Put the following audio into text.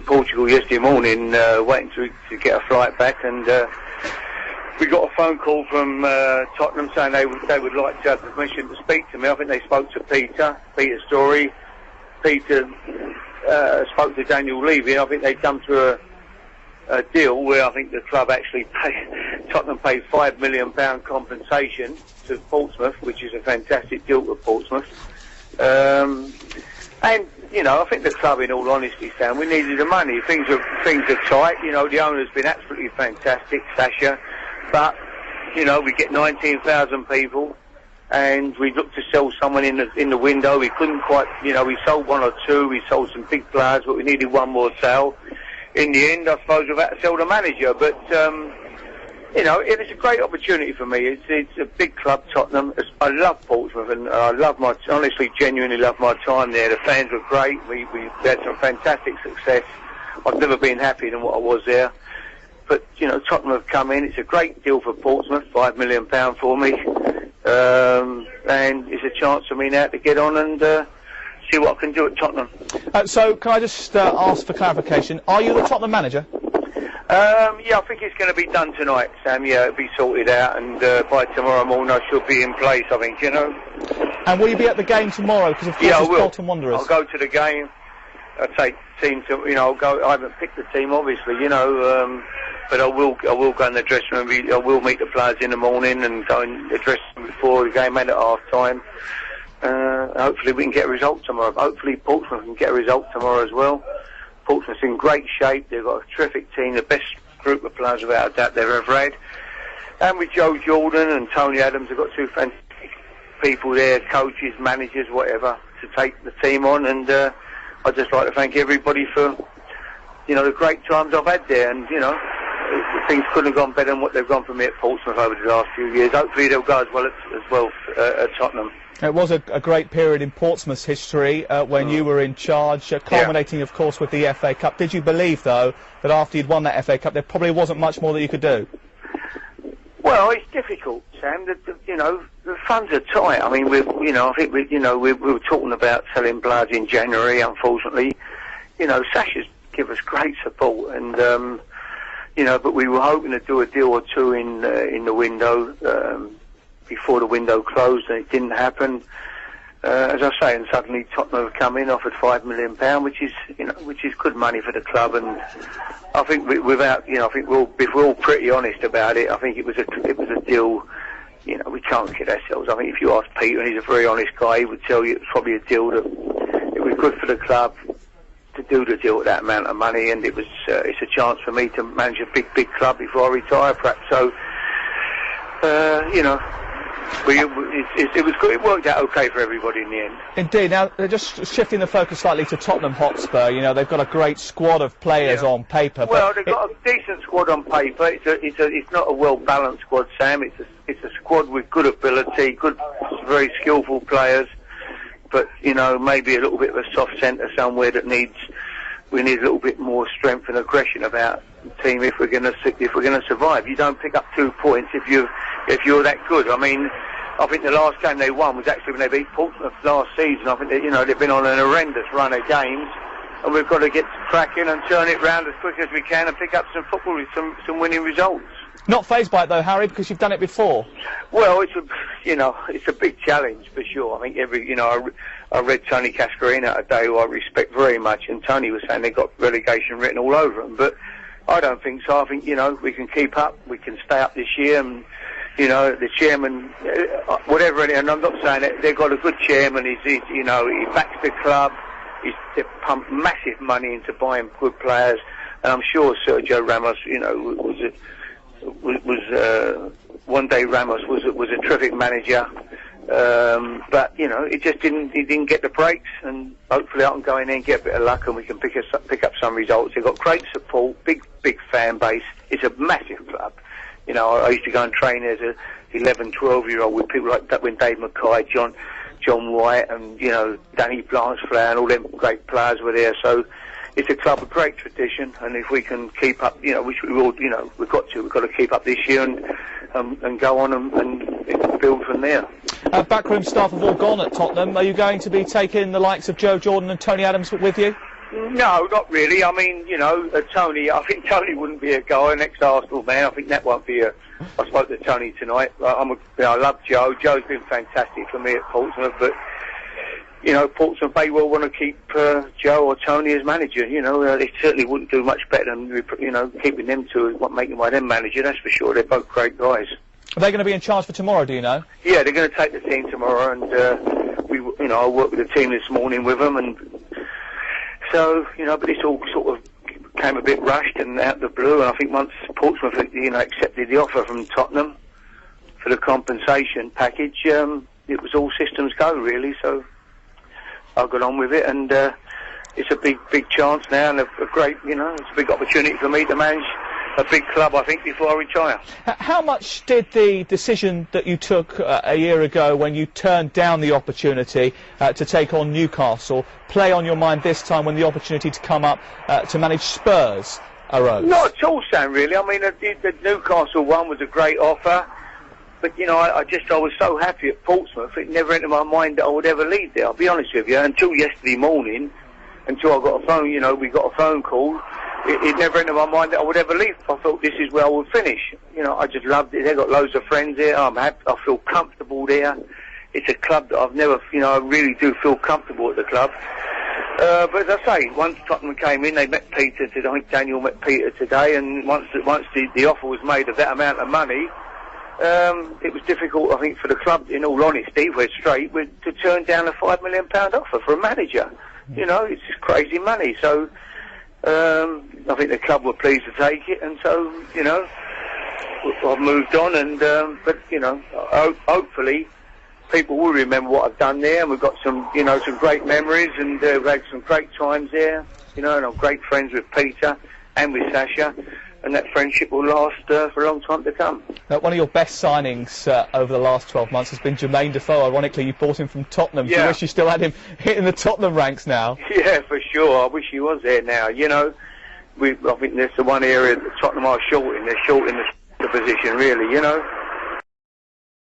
Portugal yesterday morning, waiting to get a flight back, and we got a phone call from Tottenham saying they would like to have permission to speak to me. I think they spoke to Peter Story. Peter spoke to Daniel Levy. I think they've come through a deal where I think the club actually Tottenham paid £5 million compensation to Portsmouth, which is a fantastic deal for Portsmouth. And you know, I think the club, in all honesty, Sam, we needed the money. Things are tight. You know, the owner's been absolutely fantastic, Sasha. But you know, we get 19,000 people, and we looked to sell someone in the window. We couldn't quite. You know, we sold one or two. We sold some big players, but we needed one more sale. In the end, I suppose we've had to sell the manager. But you know, it's a great opportunity for me. It's a big club, Tottenham. I love Portsmouth, and I honestly, genuinely love my time there. The fans were great. We had some fantastic success. I've never been happier than what I was there. But, you know, Tottenham have come in. It's a great deal for Portsmouth, £5 million for me. And it's a chance for me now to get on and see what I can do at Tottenham. So, can I just ask for clarification? Are you the Tottenham manager? Yeah, I think it's going to be done tonight, Sam. Yeah, it'll be sorted out, and by tomorrow morning I should be in place, I think, you know. And will you be at the game tomorrow? Because, of course, yeah, it's Bolton Wanderers. I'll go to the game. I'll take the team to, you know, I'll go. I haven't picked the team, obviously, you know, but I will go in the dressing room. I will meet the players in the morning and go in the dressing room before the game and at half time. Hopefully we can get a result tomorrow. Hopefully Portsmouth can get a result tomorrow as well. Portsmouth's in great shape. They've got a terrific team, the best group of players without a doubt they've ever had. And with Joe Jordan and Tony Adams, they've got two fantastic people there, coaches, managers, whatever, to take the team on. And I'd just like to thank everybody for, you know, the great times I've had there. And, you know, things couldn't have gone better than what they've gone for me at Portsmouth over the last few years. Hopefully they'll go as well at Tottenham. It was a great period in Portsmouth's history when you were in charge, culminating, of course, with the FA Cup. Did you believe, though, that after you'd won that FA Cup, there probably wasn't much more that you could do? Well, it's difficult, Sam. You know, the funds are tight. I mean, I think we were talking about selling players in January. Unfortunately, you know, Sasha's give us great support, and you know, but we were hoping to do a deal or two in the window. Before the window closed, and it didn't happen. As I say, and suddenly Tottenham have come in, offered £5 million, which is good money for the club. And I think if we're all pretty honest about it, I think it was a deal. You know, we can't kid ourselves. I think if you ask Peter, and he's a very honest guy, he would tell you it's probably a deal that it was good for the club to do the deal with that amount of money, and it's a chance for me to manage a big club before I retire, perhaps. So, you know. It was good. It worked out okay for everybody in the end. Indeed. Now, just shifting the focus slightly to Tottenham Hotspur, you know, they've got a great squad of players on paper. Well, they've got a decent squad on paper. It's not a well-balanced squad, Sam. It's a squad with good ability, very skillful players, but, you know, maybe a little bit of a soft centre somewhere we need a little bit more strength and aggression about the team if we're going to survive. You don't pick up 2 points if you're that good. I mean, I think the last game they won was actually when they beat Portsmouth last season. I think that, you know, they've been on an horrendous run of games, and we've got to get cracking and turn it round as quick as we can and pick up some football with some winning results. Not fazed by it though, Harry, because you've done it before. Well, it's a big challenge for sure. I think I read Tony Cascarino today, who I respect very much, and Tony was saying they got relegation written all over them, but I don't think so. I think, you know, we can keep up, we can stay up this year, and, you know, the chairman, whatever, and I'm not saying that they've got a good chairman, he backs the club, they pump massive money into buying good players, and I'm sure Sergio Ramos, you know, one day Ramos was a terrific manager, but, you know, he didn't get the breaks, and hopefully I can go in there and get a bit of luck and we can pick up some results. They've got great support, big fan base. It's a massive club. You know, I used to go and train as a 11, 12-year-old with people like that when Dave Mackay, John White, and, you know, Danny Blanchflower and all them great players were there. So it's a club of great tradition, and if we can keep up, you know, which we will, you know, we've got to keep up this year and go on and build from there. Backroom staff have all gone at Tottenham. Are you going to be taking the likes of Joe Jordan and Tony Adams with you? No, not really. I mean, you know, Tony, I think Tony wouldn't be a guy, an ex-Arsenal man. I think that won't be a... I spoke to Tony tonight. I love Joe. Joe's been fantastic for me at Portsmouth, but, you know, Portsmouth may well want to keep Joe or Tony as manager. You know, they certainly wouldn't do much better than, you know, keeping them two, making my them manager, that's for sure. They're both great guys. Are they going to be in charge for tomorrow, do you know? Yeah, they're going to take the team tomorrow, and, you know, I worked with the team this morning with them, and... So, you know, but it's all sort of came a bit rushed and out of the blue, and I think once Portsmouth, you know, accepted the offer from Tottenham for the compensation package, it was all systems go, really, so I got on with it, and it's a big chance now, and a great, you know, it's a big opportunity for me to manage a big club, I think, before I retire. How much did the decision that you took a year ago when you turned down the opportunity to take on Newcastle play on your mind this time when the opportunity to come up to manage Spurs arose? Not at all, Sam, really. I mean, the Newcastle one was a great offer, but, you know, I was so happy at Portsmouth, it never entered my mind that I would ever leave there, I'll be honest with you, until yesterday morning, until I got a phone, you know, we got a phone call. It never entered my mind that I would ever leave. I thought this is where I would finish. You know, I just loved it. They've got loads of friends there. I'm happy. I feel comfortable there. It's a club that I've never, you know, I really do feel comfortable at the club. But as I say, once Tottenham came in, they met Peter today. I think Daniel met Peter today, and once the offer was made of that amount of money, it was difficult, I think, for the club, in all honesty, we're straight, to turn down a £5 million offer for a manager. You know, it's just crazy money. So, I think the club were pleased to take it, and so, you know, I've moved on, and but, you know, hopefully people will remember what I've done there, and we've got some, you know, some great memories, and we've had some great times there, you know, and I'm great friends with Peter and with Sasha, and that friendship will last for a long time to come. Now, one of your best signings over the last 12 months has been Jermaine Defoe. Ironically, you bought him from Tottenham. Yeah. Do you wish you still had him hitting the Tottenham ranks now? Yeah, for sure. I wish he was there now. You know, I think there's the one area that Tottenham are short in. They're short in the position, really, you know.